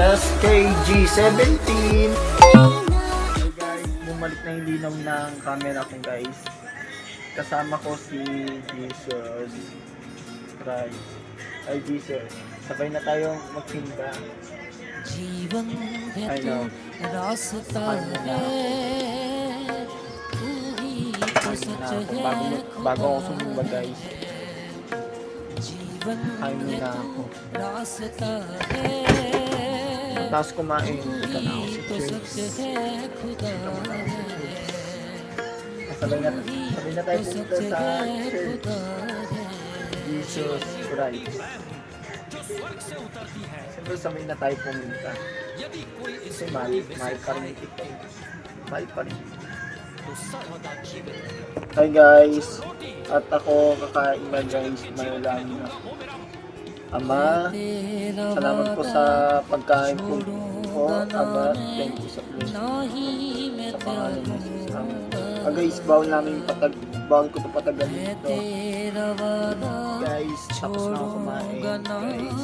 sa KG17. Hey guys, bumalik na yung linaw ng camera ko guys. Kasama ko si Jesus Christ. Ay Jesus, sabay na tayong magsimba. I know. Bago ako sumumba guys. Kain na ako. Tapos kumain. Ika na ako sa church. Sabay na tayo pumunta sa church. Jesus Christ. Siyempre sabay na tayo pumunta. Kasi mahal pa rin ito. Mahal pa rin. Hi guys, at ako kakain na guys, manulang Ama, salamat po sa pagkain po Ama, thank you sa blessing sa pangalan ng Jesus. Guys, bawal ko ito patagalin ito guys, tapos na ako kumain guys.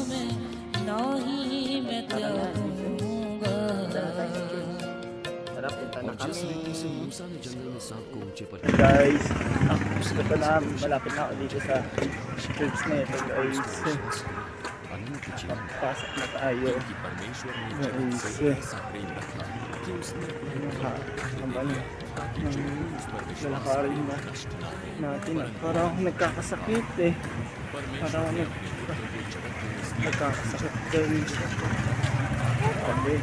Tara, punta na kami guys. Gusto ko na, malapit na ako dito sa church na ito guys. Pasok na tayo guys. Lalakarin na natin. Parang ako nagkakasakit eh. Parang ako nagkakasakit guys. Sabi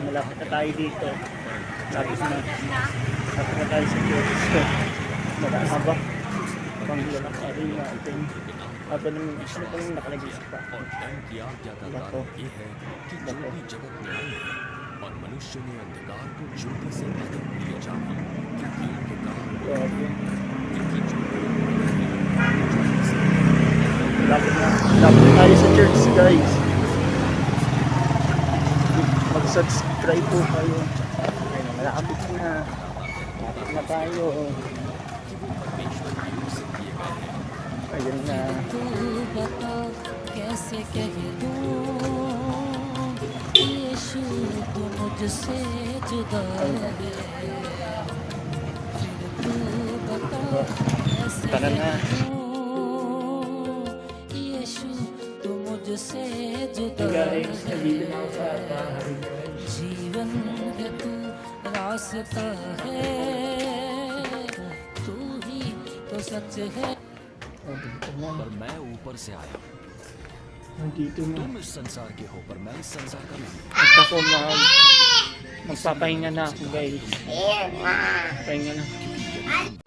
malapit na tayo dito. Lapit na tayo sa church. Magkakaba pang lalakarin natin. Habang nung nakalagay sa pa bato और मनुष्य ने अंधकार को ज्योति से अधिक प्रिय जाना क्योंकि उनके काम lapit na tayo sa church guys. Mag-subscribe po kayo. Ayun, malapit na tayo. Ayun na. Tara na. Guys, nandito na ako sa bahay. जीवन है तू रास्ता है तू ही तो सच है पर मैं ऊपर से आया Nandito na. तुम इस संसार के हो पर मैं इस संसार का नहीं At ako magpapahinga na ako guys. Pahinga na.